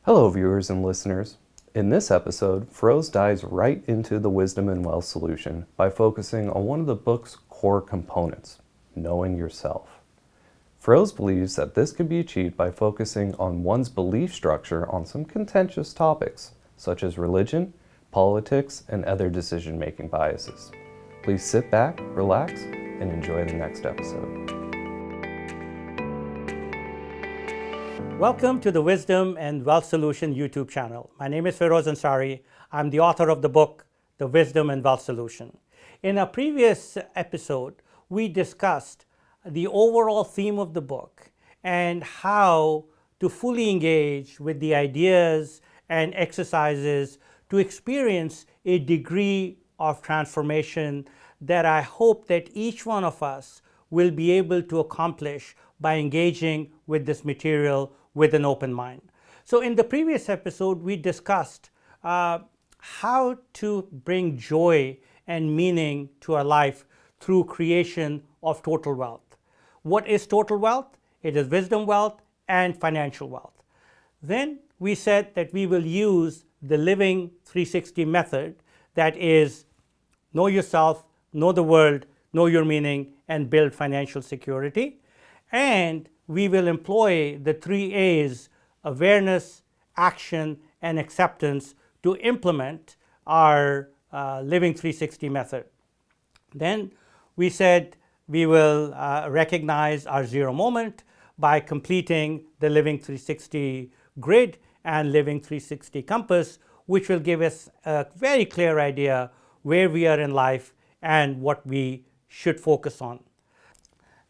Hello, viewers and listeners. In this episode, Feroz dives right into the wisdom and wealth solution by focusing on one of the book's core components, knowing yourself. Feroz believes that this can be achieved by focusing on one's belief structure on some contentious topics, such as religion, politics, and other decision-making biases. Please sit back, relax, and enjoy the next episode. Welcome to the Wisdom and Wealth Solution YouTube channel. My name is Feroz Ansari. I'm the author of the book, The Wisdom and Wealth Solution. In a previous episode, we discussed the overall theme of the book and how to fully engage with the ideas and exercises to experience a degree of transformation that I hope that each one of us will be able to accomplish by engaging with this material with an open mind. So in the previous episode, we discussed how to bring joy and meaning to our life through creation of total wealth. What is total wealth? It is wisdom wealth and financial wealth. Then we said that we will use the Living 360 method, that is, know yourself, know the world, know your meaning, and build financial security. And we will employ the 3 A's, awareness, action, and acceptance, to implement our Living 360 method. Then we said we will recognize our zero moment by completing the Living 360 grid and Living 360 compass, which will give us a very clear idea where we are in life and what we should focus on.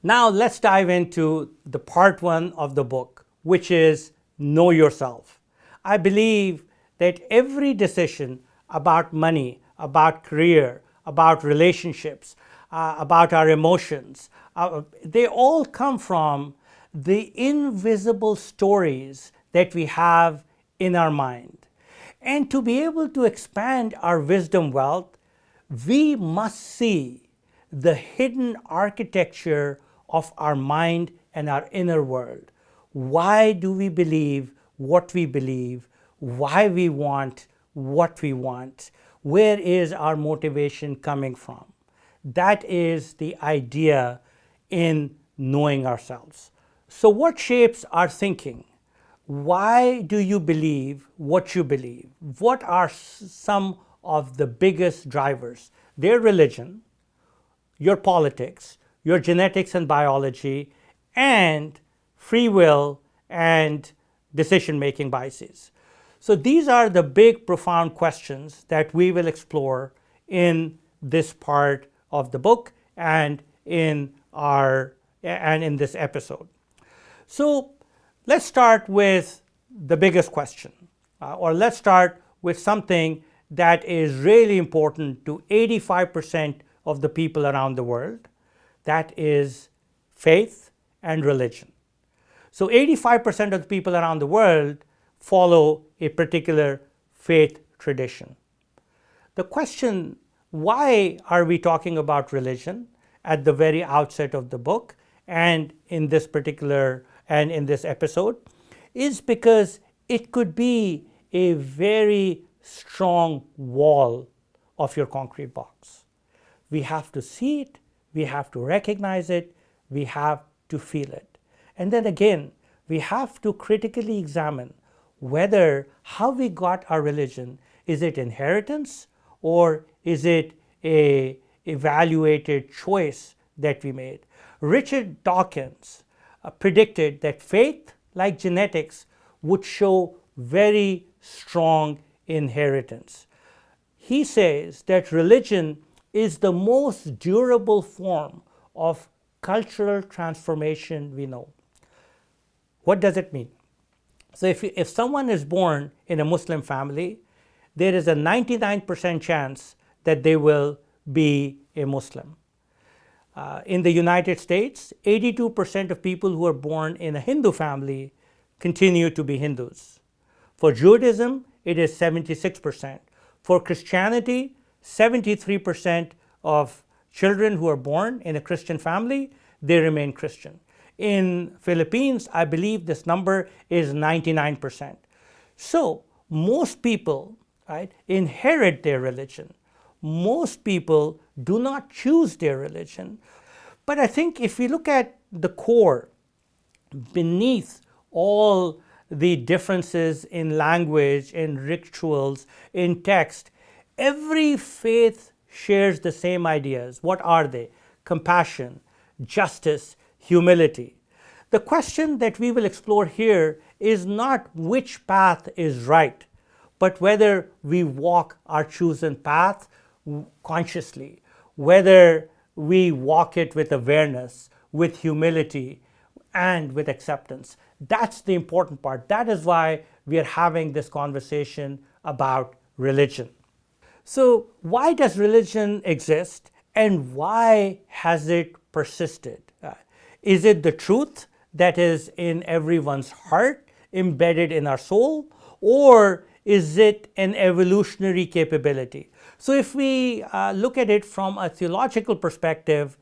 Now let's dive into the part 1 of the book, which is know yourself. I believe that every decision about money, about career, about relationships, about our emotions, they all come from the invisible stories that we have in our mind. And to be able to expand our wisdom wealth, we must see the hidden architecture of our mind and our inner world. Why do we believe what we believe? Why we want what we want? Where is our motivation coming from? That is the idea in knowing ourselves. So what shapes our thinking? Why do you believe what you believe? What are some of the biggest drivers? Their religion, your politics, your genetics and biology, and free will and decision-making biases. So these are the big, profound questions that we will explore in this part of the book and in this episode. So let's start with the biggest question, or let's start with something that is really important to 85% of the people around the world. That is faith and religion. So 85% of the people around the world follow a particular faith tradition. The question, why are we talking about religion at the very outset of the book and in this episode, is because it could be a very strong wall of your concrete box. We have to see it, we have to recognize it, we have to feel it. And then again, we have to critically examine whether how we got our religion, is it inheritance or is it a evaluated choice that we made? Richard Dawkins predicted that faith, like genetics, would show very strong inheritance. He says that religion is the most durable form of cultural transformation we know. What does it mean? So if someone is born in a Muslim family, there is a 99% chance that they will be a Muslim. In the United States, 82% of people who are born in a Hindu family continue to be Hindus. For Judaism, it is 76%. For Christianity, 73% of children who are born in a Christian family, they remain Christian. In Philippines, I believe this number is 99%. So most people, right, inherit their religion. Most people do not choose their religion. But I think if we look at the core, beneath all the differences in language, in rituals, in text, every faith shares the same ideas. What are they? Compassion, justice, humility. The question that we will explore here is not which path is right, but whether we walk our chosen path consciously, whether we walk it with awareness, with humility, and with acceptance. That's the important part. That is why we are having this conversation about religion. So, why does religion exist and why has it persisted? Is it the truth that is in everyone's heart, embedded in our soul, or is it an evolutionary capability? So, if we look at it from a theological perspective,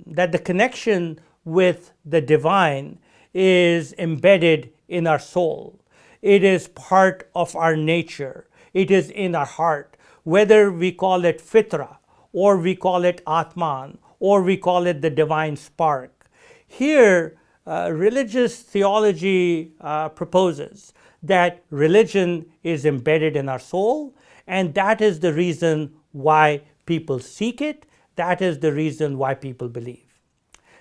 that the connection with the divine is embedded in our soul. It is part of our nature. It is in our heart. Whether we call it fitra, or we call it atman, or we call it the divine spark. Here, religious theology proposes that religion is embedded in our soul, and that is the reason why people seek it. That is the reason why people believe.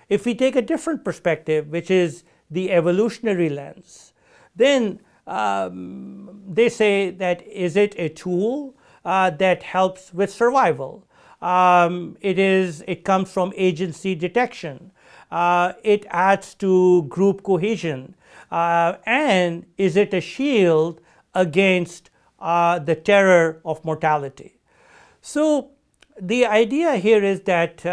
If we take a different perspective, which is the evolutionary lens, then they say that is it a tool that helps with survival? It comes from agency detection. It adds to group cohesion. And is it a shield against the terror of mortality? So the idea here is that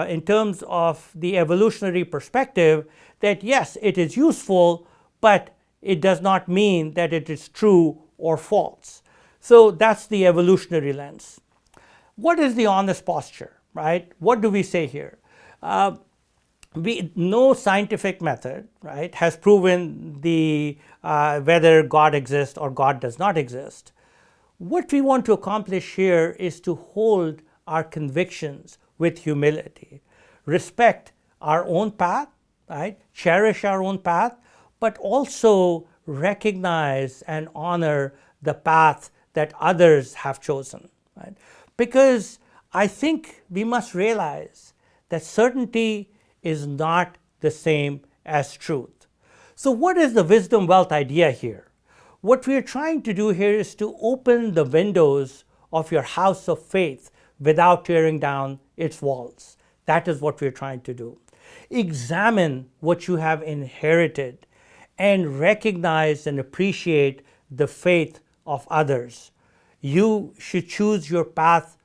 in terms of the evolutionary perspective, that yes, it is useful, but it does not mean that it is true or false. So that's the evolutionary lens. What is the honest posture, right? What do we say here? No scientific method, right, has proven whether God exists or God does not exist. What we want to accomplish here is to hold our convictions with humility, respect our own path, right, cherish our own path, but also recognize and honor the path that others have chosen. Right? Because I think we must realize that certainty is not the same as truth. So what is the wisdom wealth idea here? What we are trying to do here is to open the windows of your house of faith without tearing down its walls. That is what we're trying to do. Examine what you have inherited and recognize and appreciate the faith of others. You should choose your path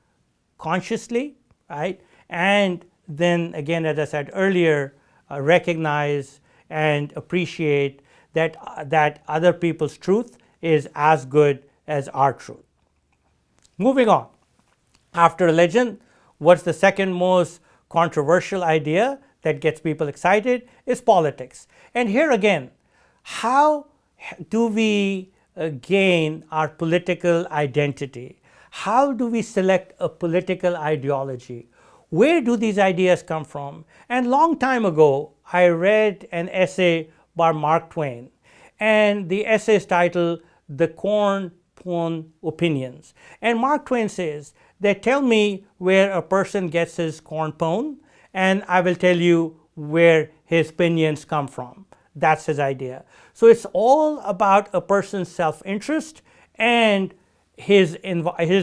consciously, right? And then again, as I said earlier, recognize and appreciate that other people's truth is as good as our truth. Moving on. After religion, what's the second most controversial idea that gets people excited is politics. And here again, how do we gain our political identity? How do we select a political ideology? Where do these ideas come from? And long time ago, I read an essay by Mark Twain, and the essay is titled The Corn Pone Opinions. And Mark Twain says that tell me where a person gets his corn pone, and I will tell you where his opinions come from. That's his idea. So it's all about a person's self-interest and his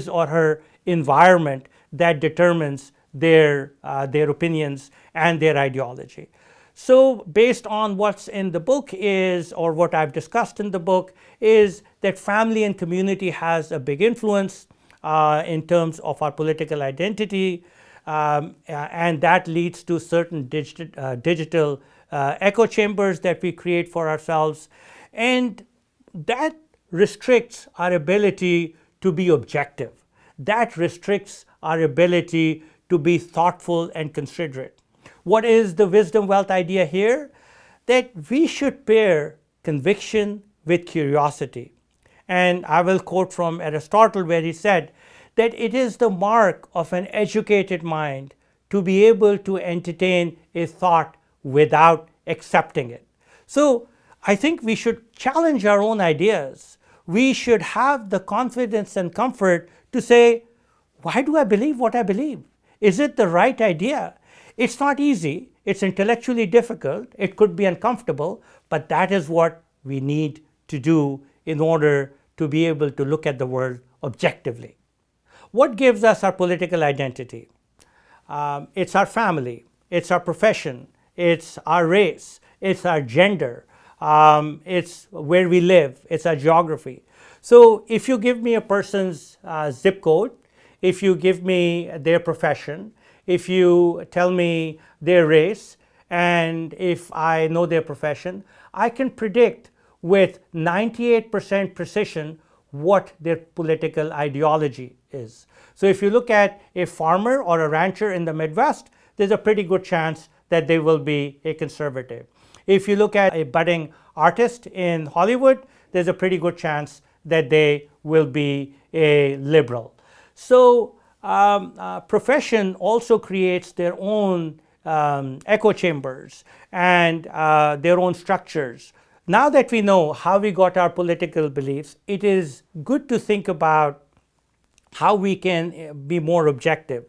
or her environment that determines their opinions and their ideology. So based on what's in the book is, or what I've discussed in the book, is that family and community has a big influence in terms of our political identity, and that leads to certain digital echo chambers that we create for ourselves, and that restricts our ability to be objective. That restricts our ability to be thoughtful and considerate. What is the wisdom wealth idea here? That we should pair conviction with curiosity. And I will quote from Aristotle, where he said that it is the mark of an educated mind to be able to entertain a thought without accepting it. So I think we should challenge our own ideas. We should have the confidence and comfort to say, why do I believe what I believe? Is it the right idea? It's not easy. It's intellectually difficult. It could be uncomfortable, but that is what we need to do in order to be able to look at the world objectively. What gives us our political identity? It's our family, it's our profession, it's our race, it's our gender, it's where we live, it's our geography. So if you give me a person's zip code, if you give me their profession, if you tell me their race, and if I know their profession, I can predict with 98% precision what their political ideology is. So if you look at a farmer or a rancher in the Midwest, there's a pretty good chance that they will be a conservative. If you look at a budding artist in Hollywood, there's a pretty good chance that they will be a liberal. So profession also creates their own echo chambers and their own structures. Now that we know how we got our political beliefs, it is good to think about how we can be more objective.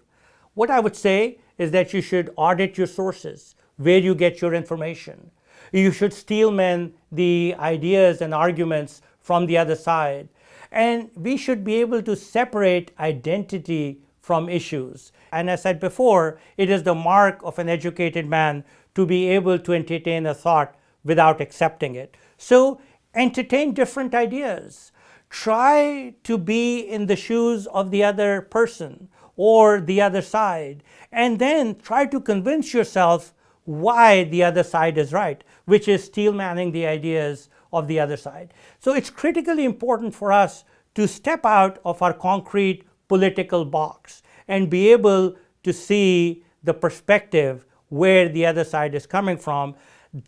What I would say is that you should audit your sources, where you get your information. You should steelman the ideas and arguments from the other side. And we should be able to separate identity from issues. And as I said before, it is the mark of an educated man to be able to entertain a thought without accepting it. So entertain different ideas. Try to be in the shoes of the other person or the other side, and then try to convince yourself why the other side is right, which is steelmanning the ideas of the other side. So it's critically important for us to step out of our concrete political box and be able to see the perspective where the other side is coming from.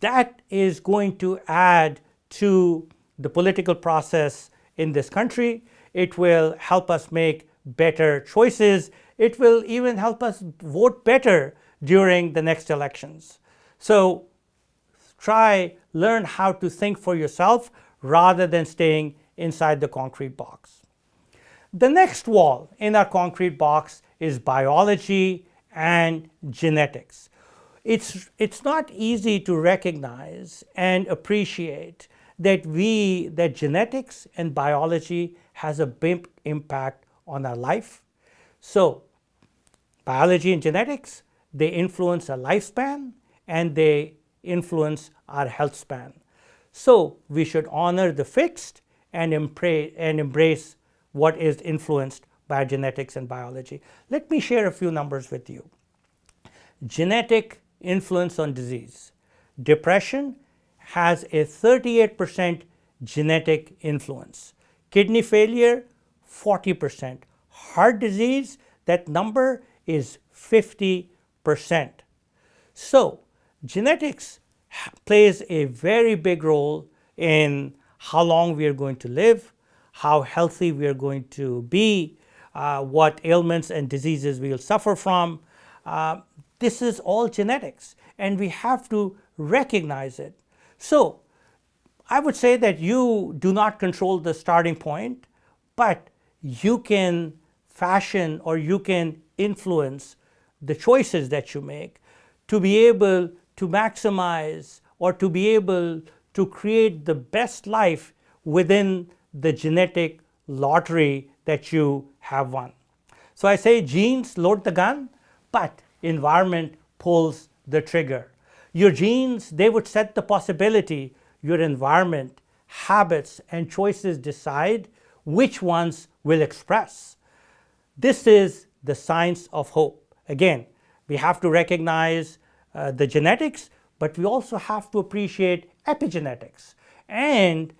That is going to add to the political process in this country. It will help us make better choices. It will even help us vote better during the next elections. So learn how to think for yourself rather than staying inside the concrete box. The next wall in our concrete box is biology and genetics. It's not easy to recognize and appreciate that genetics and biology has a big impact on our life. So biology and genetics, they influence our lifespan and they influence our health span. So we should honor the fixed and embrace what is influenced by genetics and biology. Let me share a few numbers with you. Genetic influence on disease. Depression has a 38% genetic influence. Kidney failure, 40%. Heart disease, that number is 50%. So genetics plays a very big role in how long we are going to live, how healthy we are going to be, what ailments and diseases we will suffer from. This is all genetics, and we have to recognize it. So I would say that you do not control the starting point, but you can fashion or you can influence the choices that you make to be able to maximize or to be able to create the best life within the genetic lottery that you have won. So I say genes load the gun, but environment pulls the trigger. Your genes, they would set the possibility. Your environment, habits, and choices decide which ones will express. This is the science of hope. Again, we have to recognize the genetics, but we also have to appreciate epigenetics. And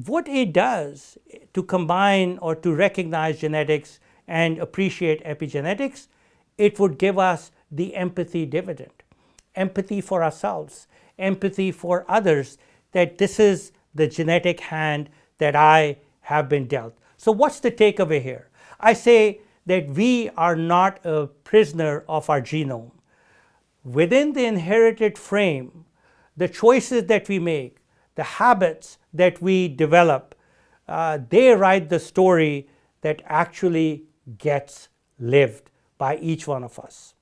what it does to combine or to recognize genetics and appreciate epigenetics, it would give us the empathy dividend. Empathy for ourselves, empathy for others, that this is the genetic hand that I have been dealt. So what's the takeaway here? I say that we are not a prisoner of our genome. Within the inherited frame, the choices that we make, the habits that we develop, they write the story that actually gets lived by each one of us.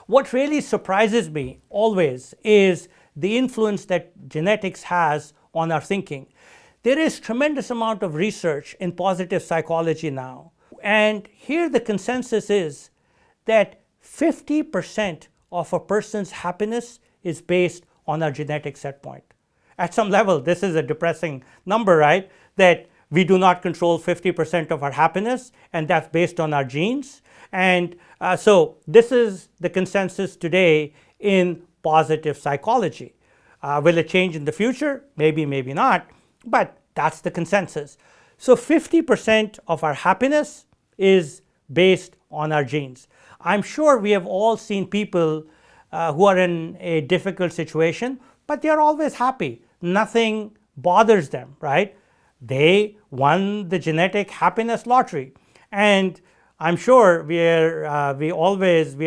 What really surprises me always is the influence that genetics has on our thinking. There is tremendous amount of research in positive psychology now, and here the consensus is that 50% of a person's happiness is based on our genetic set point. At some level, this is a depressing number, right? That we do not control 50% of our happiness, and that's based on our genes. And so this is the consensus today in positive psychology. Will it change in the future? Maybe, maybe not, but that's the consensus. So 50% of our happiness is based on our genes. I'm sure we have all seen people who are in a difficult situation, but they are always happy. Nothing bothers them, right? They won the genetic happiness lottery. And I'm sure we are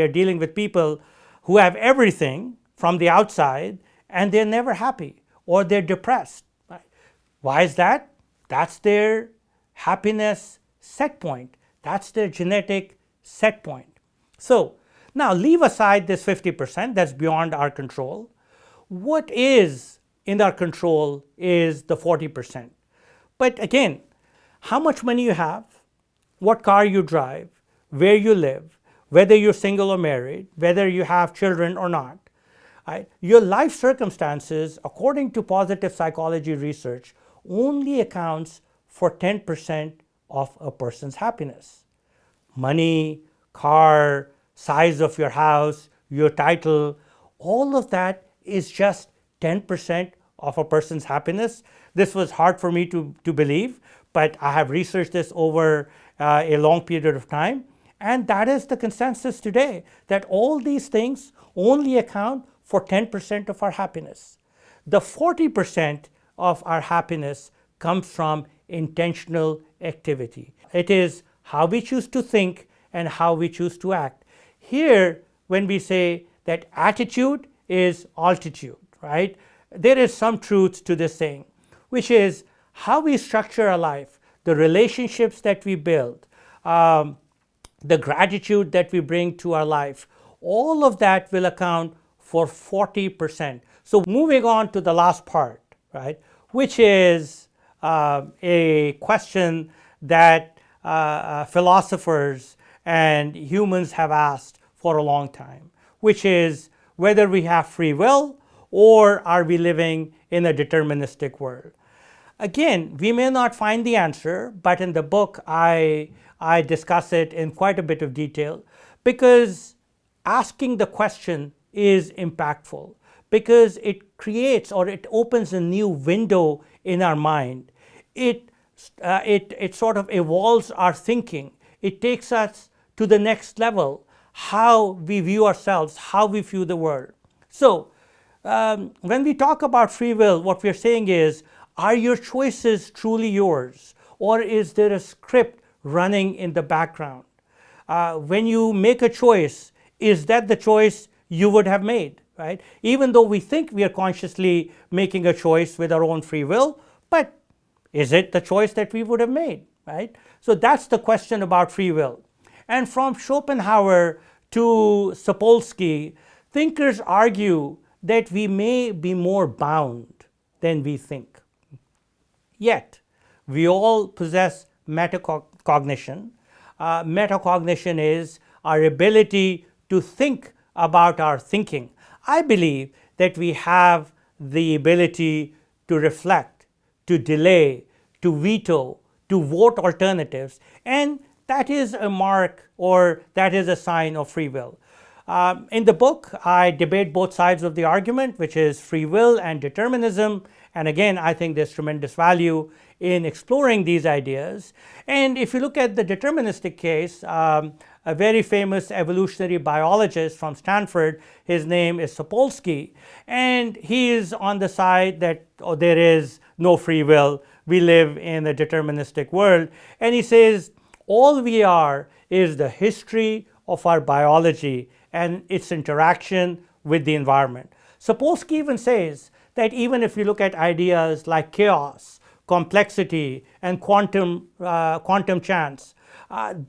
dealing with people who have everything from the outside and they're never happy or they're depressed. Right? Why is that? That's their happiness set point. That's their genetic set point. So now leave aside this 50% that's beyond our control. What is in our control is the 40%. But again, how much money you have, what car you drive, where you live, whether you're single or married, whether you have children or not. Right? Your life circumstances, according to positive psychology research, only accounts for 10% of a person's happiness. Money, car, size of your house, your title, all of that is just 10% of a person's happiness. This was hard for me to believe, but I have researched this over a long period of time. And that is the consensus today, that all these things only account for 10% of our happiness. The 40% of our happiness comes from intentional activity. It is how we choose to think and how we choose to act. Here, when we say that attitude is altitude, right? There is some truth to this saying, which is how we structure our life, the relationships that we build, the gratitude that we bring to our life, all of that will account for 40%. So moving on to the last part, right, which is a question that philosophers and humans have asked for a long time, which is whether we have free will or are we living in a deterministic world. Again, we may not find the answer, but in the book I discuss it in quite a bit of detail, because asking the question is impactful, because it creates or it opens a new window in our mind. It sort of evolves our thinking. It takes us to the next level, how we view ourselves, how we view the world. So when we talk about free will, what we're saying is, are your choices truly yours, or is there a script running in the background? When you make a choice, is that the choice you would have made, right? Even though we think we are consciously making a choice with our own free will, but is it the choice that we would have made, right? So that's the question about free will. And from Schopenhauer to Sapolsky, thinkers argue that we may be more bound than we think. Yet, we all possess metacognition. Metacognition is our ability to think about our thinking. I believe that we have the ability to reflect, to delay, to veto, to vote alternatives, and that is a mark, or that is a sign of free will. In the book, I debate both sides of the argument, which is free will and determinism. And again, I think there's tremendous value in exploring these ideas. And if you look at the deterministic case, a very famous evolutionary biologist from Stanford, his name is Sapolsky, and he is on the side that there is no free will. we live in a deterministic world. And he says, all we are is the history of our biology and its interaction with the environment. Sapolsky even says that even if you look at ideas like chaos, complexity, and quantum chance,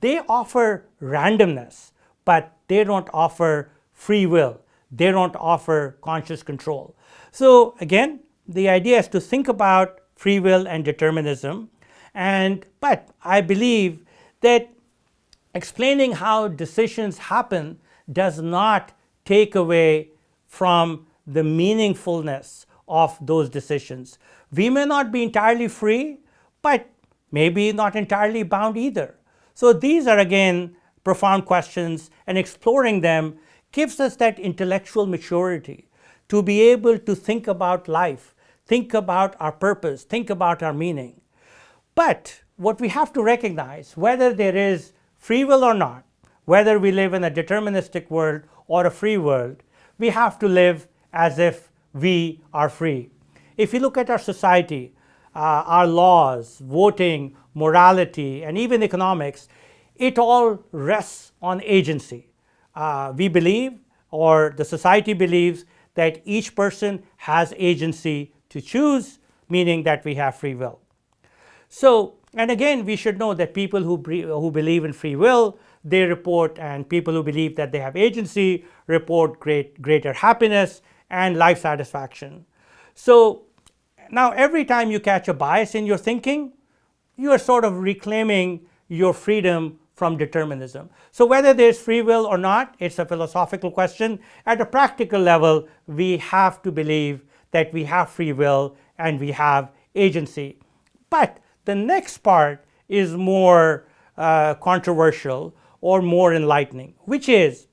they offer randomness, but they don't offer free will. They don't offer conscious control. So again, the idea is to think about free will and determinism. But I believe that explaining how decisions happen does not take away from the meaningfulness of those decisions. We may not be entirely free, but maybe not entirely bound either. So these are again profound questions, and exploring them gives us that intellectual maturity to be able to think about life, think about our purpose, think about our meaning. But what we have to recognize, whether there is free will or not, whether we live in a deterministic world or a free world, we have to live as if we are free. If you look at our society, our laws, voting, morality, and even economics, it all rests on agency. We believe, or the society believes, that each person has agency to choose, meaning that we have free will. So, and again, we should know that people who believe in free will, they report, and people who believe that they have agency report greater happiness and life satisfaction. So now every time you catch a bias in your thinking, you are sort of reclaiming your freedom from determinism. So whether there's free will or not, it's a philosophical question. At a practical level, we have to believe that we have free will and we have agency. But the next part is more controversial or more enlightening, which is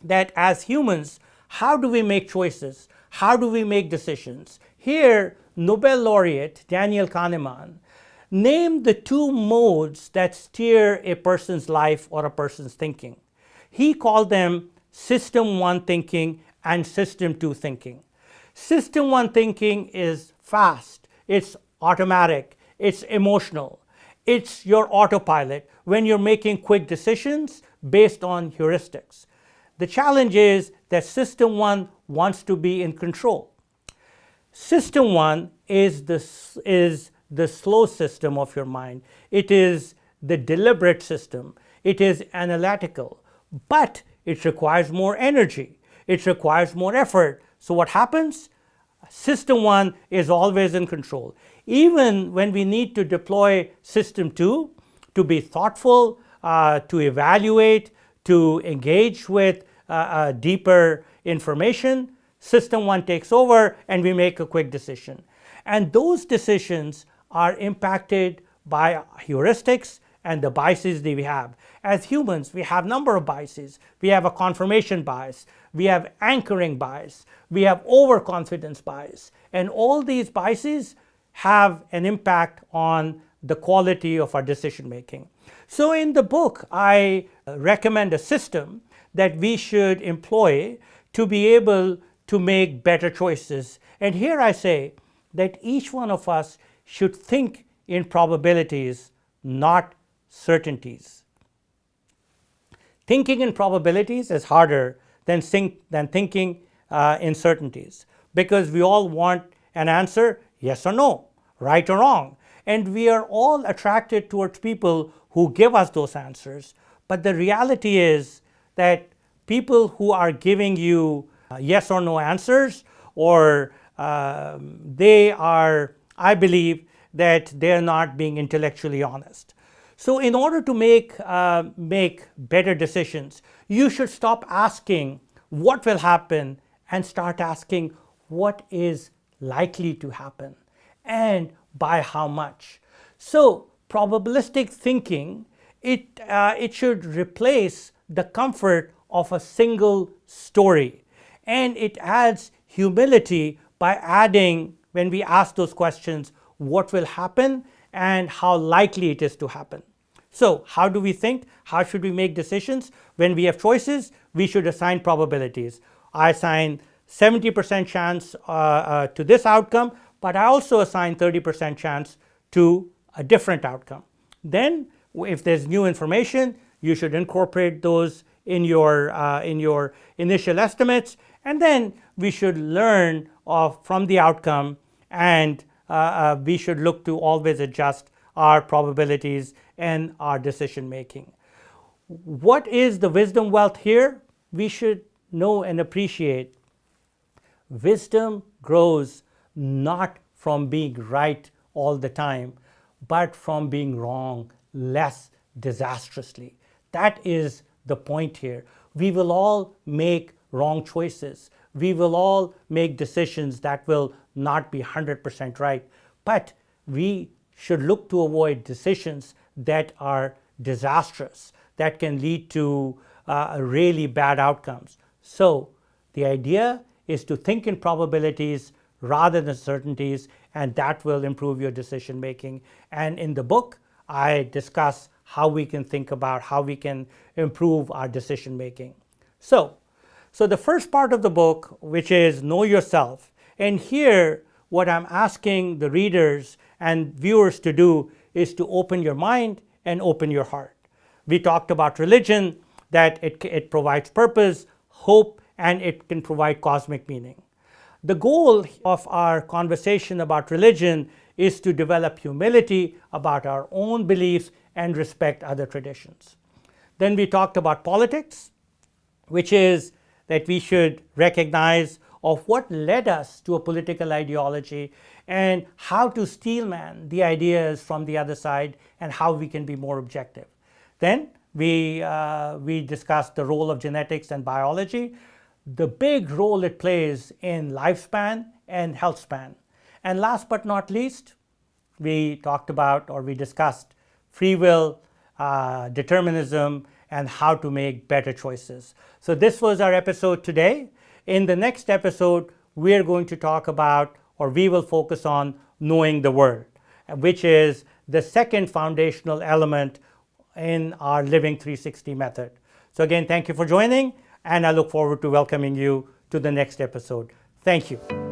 that as humans, how do we make choices? How do we make decisions? Here, Nobel laureate Daniel Kahneman named the two modes that steer a person's life or a person's thinking. He called them System 1 thinking and System 2 thinking. System 1 thinking is fast, it's automatic, it's emotional, it's your autopilot when you're making quick decisions based on heuristics. The challenge is that System 1 wants to be in control. System 1 is the slow system of your mind. It is the deliberate system. It is analytical, but it requires more energy. It requires more effort. So what happens? System 1 is always in control. Even when we need to deploy System 2 to be thoughtful, to evaluate, to engage with deeper information, System 1 takes over and we make a quick decision. And those decisions are impacted by heuristics and the biases that we have. As humans, we have a number of biases. We have a confirmation bias, we have anchoring bias, we have overconfidence bias, and all these biases have an impact on the quality of our decision making. So in the book, I recommend a system that we should employ to be able to make better choices. And here I say that each one of us should think in probabilities, not certainties. Thinking in probabilities is harder than thinking in certainties, because we all want an answer, yes or no, right or wrong. And we are all attracted towards people who give us those answers. But the reality is that people who are giving you yes or no answers, or they are, I believe, that they're not being intellectually honest. So in order to make better decisions, you should stop asking what will happen and start asking what is likely to happen and by how much. So probabilistic thinking, it should replace the comfort of a single story, and it adds humility by adding, when we ask those questions, what will happen and how likely it is to happen. So how do we think? How should we make decisions? When we have choices, we should assign probabilities. I assign 70% chance to this outcome, but I also assign 30% chance to a different outcome. Then, if there's new information, you should incorporate those in your initial estimates, and then we should learn from the outcome, and we should look to always adjust our probabilities and our decision making. What is the wisdom wealth here? We should know and appreciate wisdom grows not from being right all the time, but from being wrong less disastrously. That is the point here. We will all make wrong choices. We will all make decisions that will not be 100% right, but we should look to avoid decisions that are disastrous, that can lead to really bad outcomes. So the idea is to think in probabilities rather than certainties, and that will improve your decision making. And in the book, I discuss how we can think about how we can improve our decision making. So the first part of the book, which is know yourself, and here what I'm asking the readers and viewers to do is to open your mind and open your heart. We talked about religion, that it provides purpose, hope, and it can provide cosmic meaning. The goal of our conversation about religion is to develop humility about our own beliefs and respect other traditions. Then we talked about politics, which is that we should recognize of what led us to a political ideology and how to steelman the ideas from the other side and how we can be more objective. Then we discussed the role of genetics and biology, the big role it plays in lifespan and health span. And last but not least, we talked about, or we discussed, free will, determinism, and how to make better choices. So this was our episode today. In the next episode, we are going to talk about, or we will focus on, knowing the world, which is the second foundational element in our Living 360 method. So again, thank you for joining, and I look forward to welcoming you to the next episode. Thank you.